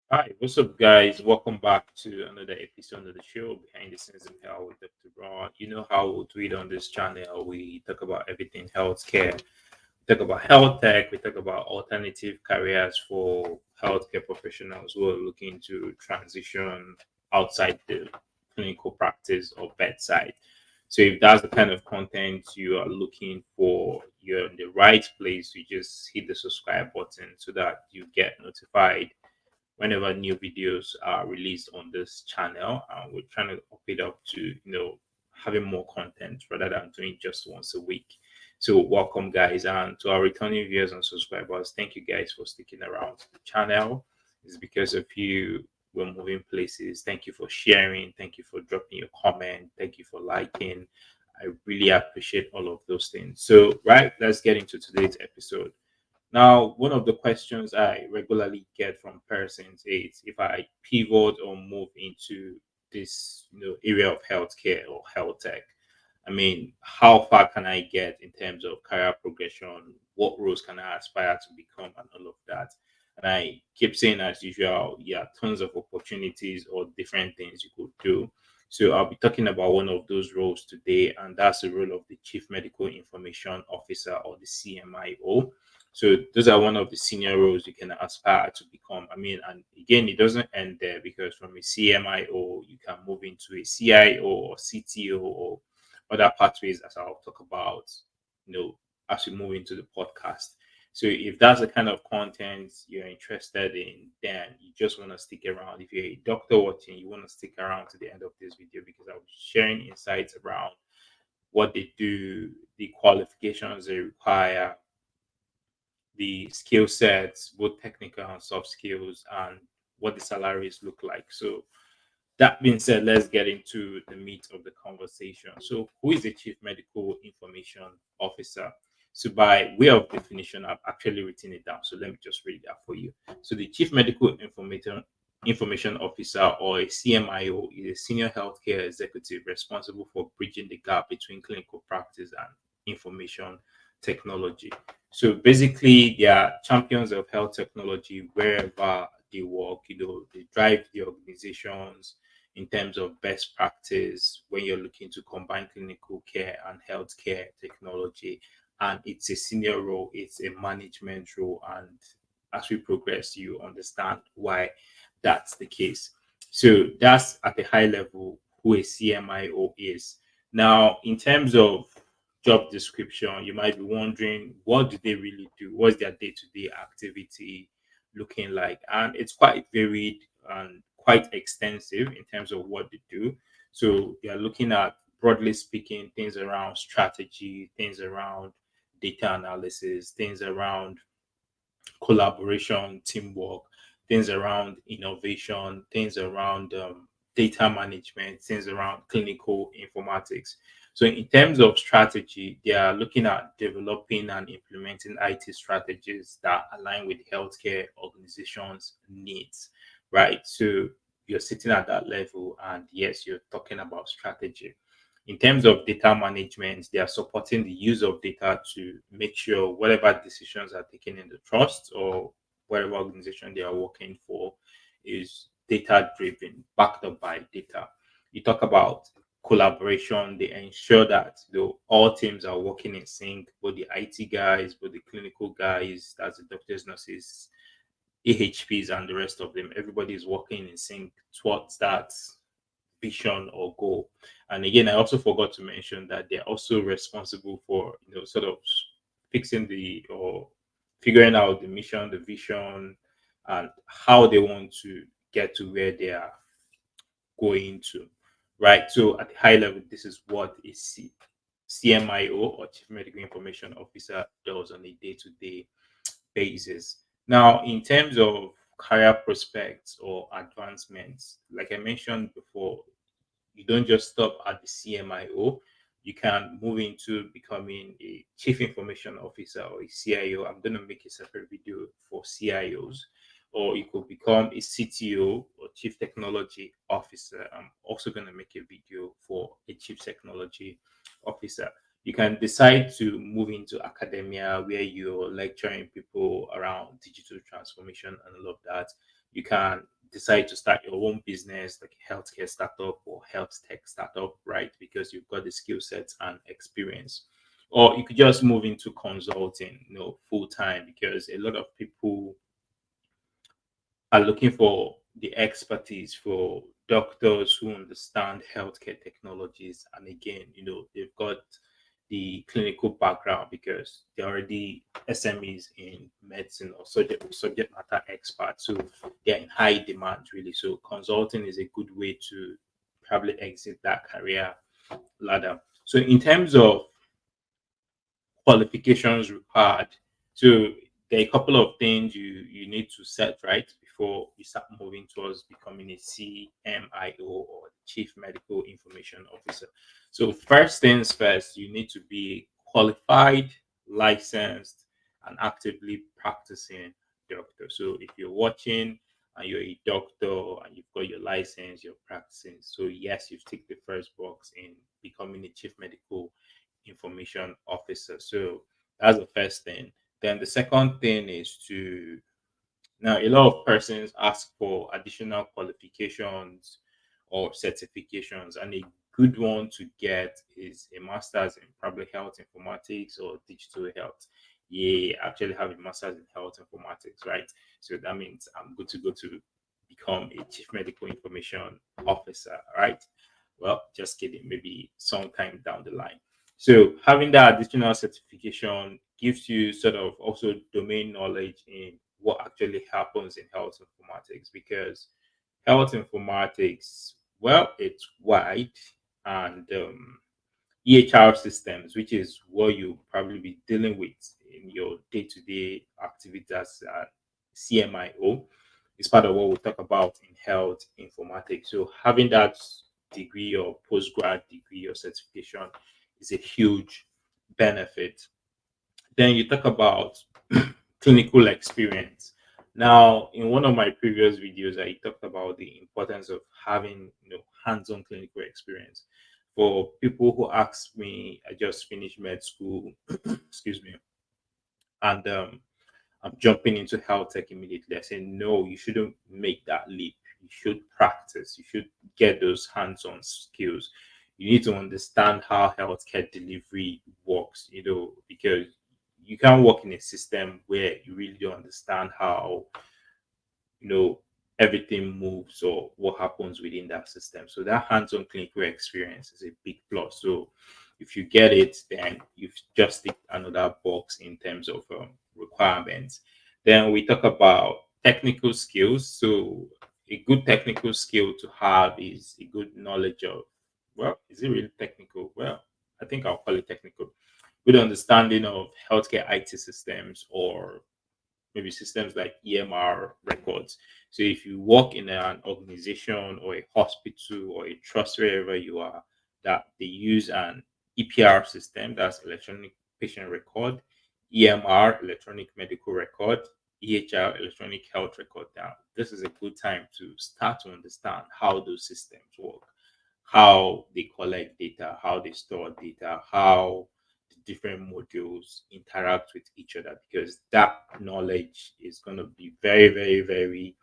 Hi, what's up, guys? Welcome back to another episode of the show Behind the Scenes in Health with Dr. Ron. You know how we do it on this channel. We talk about everything healthcare, we talk about health tech, we talk about alternative careers for healthcare professionals who are looking to transition outside the clinical practice or bedside. So, if that's the kind of content you are looking for, you're in the right place. You just hit the subscribe button so that you get notified whenever new videos are released on this channel. We're trying to up it up to having more content rather than doing just once a week. So welcome, guys, and to our returning viewers and subscribers, thank you guys for sticking around to the channel. It's because of you we're moving places. Thank you for sharing. Thank you for dropping your comment. Thank you for liking. I really appreciate all of those things. So, right, let's get into today's episode. Now, one of the questions I regularly get from persons is if I pivot or move into this, area of healthcare or health tech. I mean, how far can I get in terms of career progression? What roles can I aspire to become, and all of that? And I keep saying, as usual, yeah, tons of opportunities or different things you could do. So I'll be talking about one of those roles today, and that's the role of the Chief Medical Information Officer or the CMIO. So those are one of the senior roles you can aspire to become. I mean, and again, it doesn't end there because from a CMIO, you can move into a CIO or CTO or other pathways as I'll talk about, as we move into the podcast. So if that's the kind of content you're interested in, then you just want to stick around. If you're a doctor watching, you want to stick around to the end of this video because I'll be sharing insights around what they do, the qualifications they require, the skill sets, both technical and soft skills, and what the salaries look like. So, that being said, let's get into the meat of the conversation. So, who is the Chief Medical Information Officer? So, by way of definition, I've actually written it down. So, let me just read that for you. So, the Chief Medical Information Officer, or a CMIO, is a senior healthcare executive responsible for bridging the gap between clinical practice and information technology. So basically, they are champions of health technology wherever they work. They drive the organizations in terms of best practice when you're looking to combine clinical care and healthcare technology. And it's a senior role, it's a management role. And as we progress, you understand why that's the case. So that's at a high level who a CMIO is. Now, in terms of job description, you might be wondering what do they really do? What's their day-to-day activity looking like? And it's quite varied and quite extensive in terms of what they do. So they are looking at, broadly speaking, things around strategy, things around data analysis, things around collaboration, teamwork, things around innovation, things around data management, things around clinical informatics. So, in terms of strategy, they are looking at developing and implementing IT strategies that align with healthcare organizations' needs, right? So, you're sitting at that level, and yes, you're talking about strategy. In terms of data management, they are supporting the use of data to make sure whatever decisions are taken in the trust or whatever organization they are working for is data driven, backed up by data. You talk about collaboration, they ensure that all teams are working in sync, both the IT guys, both the clinical guys, that's the doctors, nurses, AHPs, and the rest of them. Everybody is working in sync towards that vision or goal. And again, I also forgot to mention that they're also responsible for sort of fixing the or figuring out the mission, the vision, and how they want to get to where they are going to. Right. So at the high level, this is what a CMIO or Chief Medical Information Officer does on a day-to-day basis. Now, in terms of career prospects or advancements, like I mentioned before, you don't just stop at the CMIO. You can move into becoming a chief information officer or a CIO. I'm going to make a separate video for CIOs, or you could become a CTO or chief technology officer. I'm also going to make a video for a chief technology officer. You can decide to move into academia where you're lecturing people around digital transformation and all of that. You can decide to start your own business, like a healthcare startup or health tech startup, right? Because you've got the skill sets and experience. Or you could just move into consulting, full time, because a lot of people are looking for the expertise for doctors who understand healthcare technologies. And again, they've got the clinical background because they're already SMEs in medicine or subject matter experts. So they're in high demand, really. So consulting is a good way to probably exit that career ladder. So in terms of qualifications required. So there are a couple of things you need to set right before you start moving towards becoming a CMIO or Chief Medical Information Officer. So first things first, you need to be qualified, licensed, and actively practicing doctor. So if you're watching and you're a doctor and you've got your license, you're practicing. So yes, you've ticked the first box in becoming a chief medical information officer. So that's the first thing. Then the second thing is to now a lot of persons ask for additional qualifications or certifications, and a good one to get is a master's in public health informatics or digital health. Yeah, I actually have a master's in health informatics, right? So that means I'm good to go to become a chief medical information officer, right? Well, just kidding, maybe sometime down the line. So having that additional certification gives you sort of also domain knowledge in what actually happens in health informatics, because health informatics, well, it's wide, and EHR systems, which is what you probably be dealing with in your day-to-day activities as CMIO, is part of what we'll talk about in health informatics. So having that degree or postgrad degree or certification is a huge benefit. Then you talk about clinical experience. Now, in one of my previous videos, I talked about the importance of having hands-on clinical experience. For people who ask me, I just finished med school, excuse me, and I'm jumping into health tech immediately. I say, no, you shouldn't make that leap. You should practice. You should get those hands-on skills. You need to understand how healthcare delivery works, because you can't work in a system where you really don't understand how you know everything moves or what happens within that system. So that hands-on clinical experience is a big plus. So if you get it, then you've just ticked another box in terms of requirements. Then we talk about technical skills. So a good technical skill to have is a good knowledge of, well, is it really technical? Well, I think I'll call it technical. Good understanding of healthcare IT systems, or maybe systems like EMR records. So if you work in an organization or a hospital or a trust wherever you are, that they use an EPR system, that's electronic patient record, EMR, electronic medical record, EHR, electronic health record. Now, this is a good time to start to understand how those systems work, how they collect data, how they store data, how the different modules interact with each other, because that knowledge is going to be very, very, very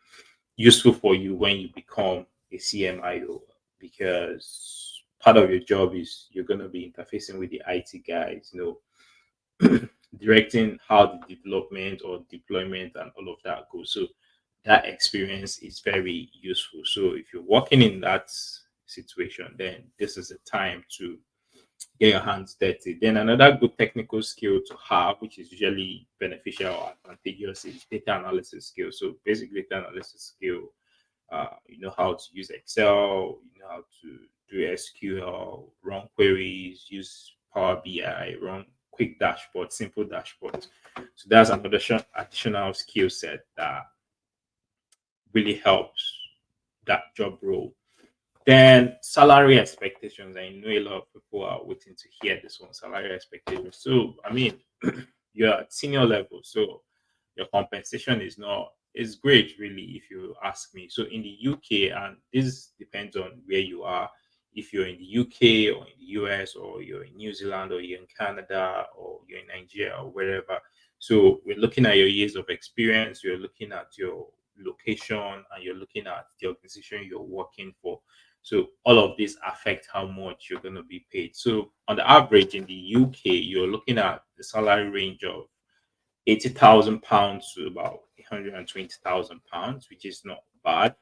useful for you when you become a CMIO, because part of your job is you're going to be interfacing with the IT guys, directing how the development or deployment and all of that goes. So that experience is very useful. So if you're working in that situation, then this is a time to get your hands dirty. Then another good technical skill to have, which is usually beneficial or advantageous, is data analysis skill. So basic data analysis skill, you know how to use Excel, you know how to do SQL, run queries, use Power BI, run quick dashboards, simple dashboards. So that's another additional skill set that really helps that job role. Then salary expectations. I know a lot of people are waiting to hear this one. Salary expectations. So I mean, you're at senior level, so your compensation is great, really, if you ask me. So in the UK, and this depends on where you are. If you're in the UK or in the US, or you're in New Zealand, or you're in Canada, or you're in Nigeria, or wherever. So we're looking at your years of experience. You're looking at your location, and you're looking at the organization you're working for. So all of these affect how much you're going to be paid. So on the average in the UK, you're looking at the salary range of £80,000 to about £120,000, which is not bad.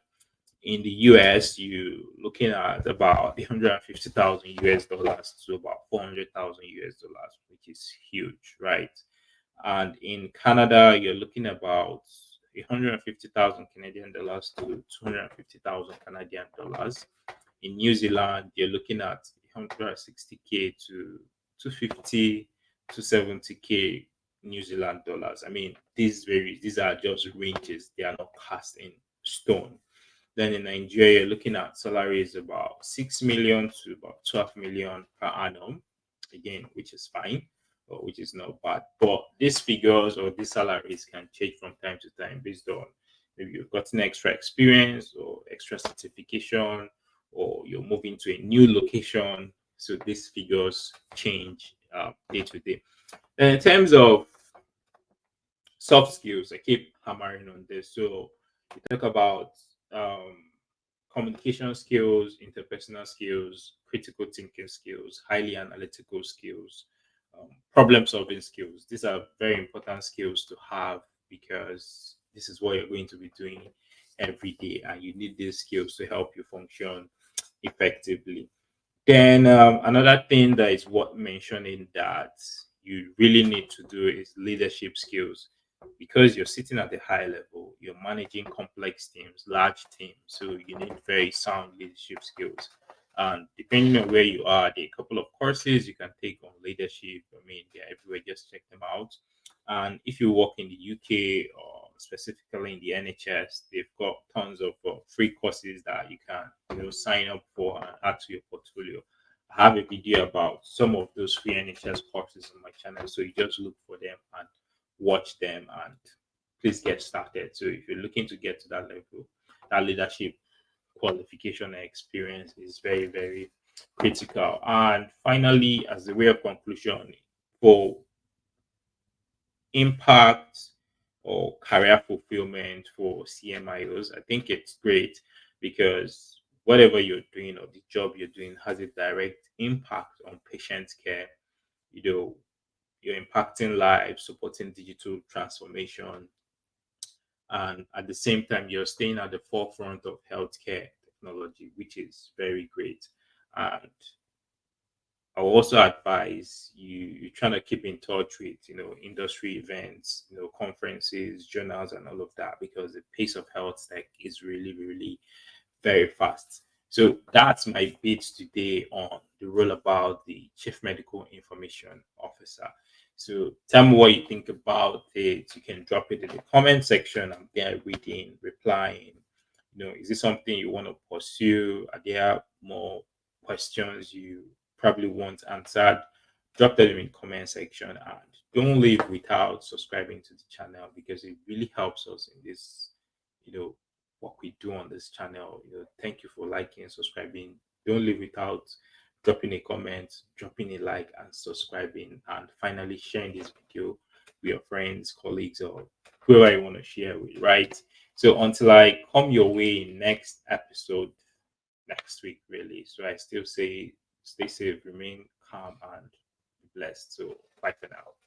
In the US, you're looking at about 150,000 US dollars to about 400,000 US dollars, which is huge, right? And in Canada, you're looking about 150,000 Canadian dollars to 250,000 Canadian dollars. In New Zealand, you're looking at 160K to 250 to 70K New Zealand dollars. I mean, these vary, these are just ranges, they are not cast in stone. Then in Nigeria, you're looking at salaries about 6 million to about 12 million per annum, again, which is fine, or which is not bad. But these figures or these salaries can change from time to time based on maybe you've gotten extra experience or extra certification, or you're moving to a new location. So these figures change day to day. And in terms of soft skills, I keep hammering on this. So we talk about um, communication skills, interpersonal skills, critical thinking skills, highly analytical skills, problem solving skills. These are very important skills to have because this is what you're going to be doing every day, and you need these skills to help you function effectively. Then another thing that is worth mentioning that you really need to do is leadership skills because you're sitting at a high level, you're managing complex teams, large teams, so you need very sound leadership skills. And depending on where you are, there are a couple of courses you can take on leadership. I mean, they're everywhere, just check them out. And if you work in the UK or specifically in the NHS, they've got tons of free courses that you can sign up for and add to your portfolio. I have a video about some of those free NHS courses on my channel, so you just look for them and watch them and please get started. So if you're looking to get to that level, that leadership qualification and experience is very, very critical. And finally, as a way of conclusion, for impact or career fulfillment for CMIOs, I think it's great because whatever you're doing or the job you're doing has a direct impact on patient care. You know, you're impacting lives, supporting digital transformation, and at the same time, you're staying at the forefront of healthcare technology, which is very great. And I will also advise you trying to keep in touch with industry events, conferences, journals, and all of that because the pace of health tech is really, really very fast. So that's my bit today on the role about the Chief Medical Information Officer. So tell me what you think about it. You can drop it in the comment section. I'm there reading, replying. Is this something you want to pursue? Are there more questions you probably want answered? Drop them in the comment section and don't leave without subscribing to the channel because it really helps us in this, what we do on this channel. Thank you for liking, subscribing. Don't leave without dropping a comment, dropping a like, and subscribing, and finally sharing this video with your friends, colleagues, or whoever you want to share with, right? So until I come your way in next episode next week, really. So I still say stay safe, remain calm, and be blessed. So bye for now.